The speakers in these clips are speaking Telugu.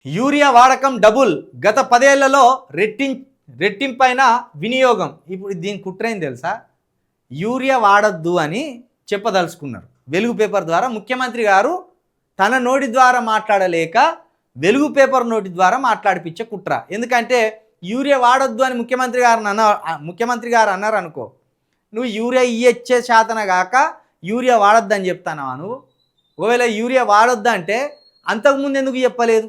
యూరియా వాడకం డబుల్, గత 10 ఏళ్లలో రెట్టింపైన వినియోగం. ఇప్పుడు దీని కుట్రైంది తెలుసా? యూరియా వాడద్దు అని చెప్పదలుచుకున్నారు. వెలుగు పేపర్ ద్వారా ముఖ్యమంత్రి గారు తన నోటి ద్వారా మాట్లాడలేక వెలుగు పేపర్ నోటి ద్వారా మాట్లాడిపించే కుట్ర. ఎందుకంటే యూరియా వాడొద్దు అని ముఖ్యమంత్రి గారు అన్నారు అనుకో, నువ్వు యూరియా ఇచ్చే శాతన కాక యూరియా వాడొద్దని చెప్తానవా నువ్వు? ఒకవేళ యూరియా వాడొద్దు అంటే అంతకుముందు ఎందుకు చెప్పలేదు,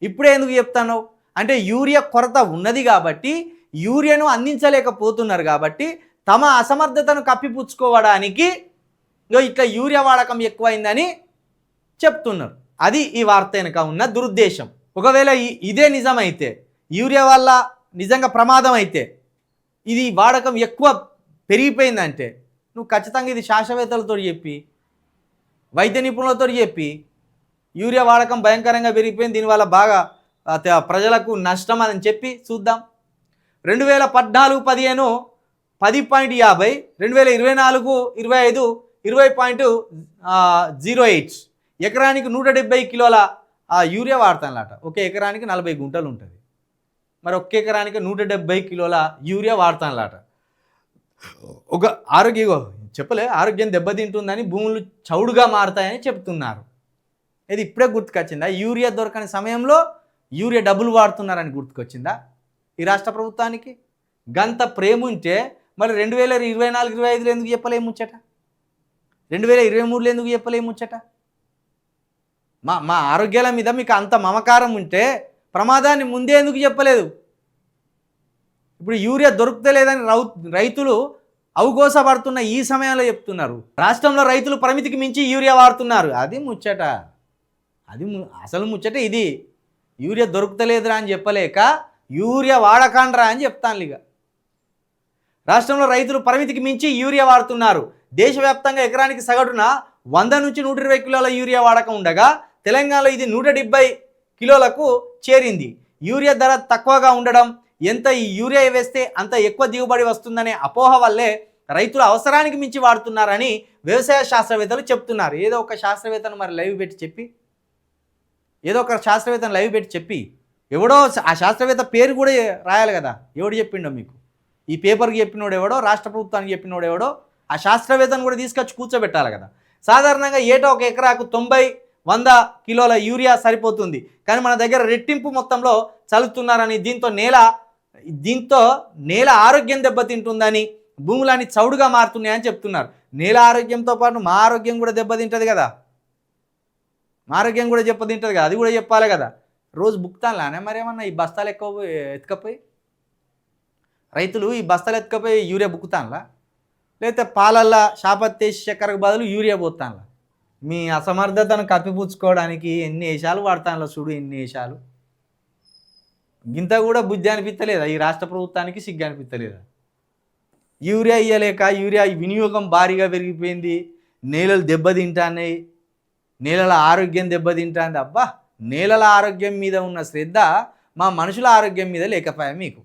ఇప్పుడే ఎందుకు చెప్తాను? అంటే యూరియా కొరత ఉన్నది కాబట్టి, యూరియాను అందించలేకపోతున్నారు కాబట్టి తమ అసమర్థతను కప్పిపుచ్చుకోవడానికి ఇట్లా యూరియా వాడకం ఎక్కువైందని చెప్తున్నారు. అది ఈ వార్త వెనుక ఉన్న దురుద్దేశం. ఒకవేళ ఇదే నిజమైతే, యూరియా వల్ల నిజంగా ప్రమాదం అయితే, ఇది వాడకం ఎక్కువ పెరిగిపోయిందంటే నువ్వు ఖచ్చితంగా ఇది శాస్త్రవేత్తలతో చెప్పి, వైద్య నిపుణులతో చెప్పి, యూరియా వాడకం భయంకరంగా పెరిగిపోయింది, దీనివల్ల బాగా ప్రజలకు నష్టం అని చెప్పి చూద్దాం. 2014-15 10.50, 2024-25 20.08, ఎకరానికి 170 కిలోల యూరియా వాడతానులాట. ఒక ఎకరానికి 40 గుంటలు ఉంటుంది, మరి ఒక్క ఎకరానికి 170 కిలోల యూరియా వాడతానులాట. ఒక ఆరోగ్యం దెబ్బతింటుందని భూములు చౌడుగా మారుతాయని చెప్తున్నారు. ఇది ఇప్పుడే గుర్తుకొచ్చిందా? యూరియా దొరకని సమయంలో యూరియా డబ్బులు వాడుతున్నారని గుర్తుకొచ్చిందా ఈ రాష్ట్ర ప్రభుత్వానికి? గంత ప్రేమ ఉంటే మరి 2024-25 ఎందుకు చెప్పలేము ముచ్చట? 2023 ఎందుకు చెప్పలేము ముచ్చట? మా ఆరోగ్యాల మీద మీకు అంత మమకారం ఉంటే ప్రమాదాన్ని ముందే ఎందుకు చెప్పలేదు? ఇప్పుడు యూరియా దొరుకుతలేదని రైతులు అవగోసపడుతున్న ఈ సమయంలో చెప్తున్నారు. రాష్ట్రంలో రైతులు పరిమితికి మించి యూరియా వాడుతున్నారు. అది ముచ్చట, అసలు ముచ్చట ఇది. యూరియా దొరుకుతలేదురా అని చెప్పలేక యూరియా వాడకండ్రా అని చెప్తాను. ఇక రాష్ట్రంలో రైతులు పరిమితికి మించి యూరియా వాడుతున్నారు. దేశవ్యాప్తంగా ఎకరానికి సగటున 100 నుంచి 120 కిలోల యూరియా వాడకం ఉండగా తెలంగాణలో ఇది 170 కిలోలకు చేరింది. యూరియా ధర తక్కువగా ఉండడం, ఎంత ఈ యూరియా వేస్తే అంత ఎక్కువ దిగుబడి వస్తుందనే అపోహ వల్లే రైతులు అవసరానికి మించి వాడుతున్నారని వ్యవసాయ శాస్త్రవేత్తలు చెప్తున్నారు. ఏదో ఒక శాస్త్రవేత్తను మరి లైవ్ పెట్టి చెప్పి ఎవడో ఆ శాస్త్రవేత్త పేరు కూడా రాయాలి కదా. ఎవడు చెప్పిండో మీకు? ఈ పేపర్కి చెప్పినోడు ఎవడో, రాష్ట్ర ప్రభుత్వానికి చెప్పినోడు ఎవడో, ఆ శాస్త్రవేత్తను కూడా తీసుకొచ్చి కూర్చోబెట్టాలి కదా. సాధారణంగా ఏటా ఒక ఎకరాకు 90-100 కిలోల యూరియా సరిపోతుంది, కానీ మన దగ్గర రెట్టింపు మొత్తంలో చల్లుతున్నారని, దీంతో నేల ఆరోగ్యం దెబ్బతింటుందని, భూములన్నీ చౌడుగా మారుతున్నాయని చెప్తున్నారు. నేల ఆరోగ్యంతో పాటు మా ఆరోగ్యం కూడా దెబ్బతింటుంది కదా, అది కూడా చెప్పాలి కదా. రోజు బుక్తానులానే మరేమన్నా ఈ బస్తాలు ఎత్తుకపోయి రైతులు ఈ బస్తాలు ఎత్తుకపోయి యూరియా బుక్కుతానులా, లేకపోతే పాలల్లా శాపత్తేసి చక్కెరకు బదులు యూరియా పోతానులా? మీ అసమర్థతను కప్పిపుచ్చుకోవడానికి ఎన్ని వేషాలు వాడతానులా చూడు, ఎన్ని వేషాలు. గింత కూడా బుద్ధి అనిపించలేదా ఈ రాష్ట్ర ప్రభుత్వానికి? సిగ్గు అనిపించలేదా? యూరియా ఇయ్యలేక యూరియా వినియోగం భారీగా పెరిగిపోయింది, నేలలు దెబ్బతింటాయి, నేలల ఆరోగ్యం దెబ్బతింటుంది. అబ్బా, నేలల ఆరోగ్యం మీద ఉన్న శ్రద్ధ మా మనుషుల ఆరోగ్యం మీద లేకపోయా మీకు?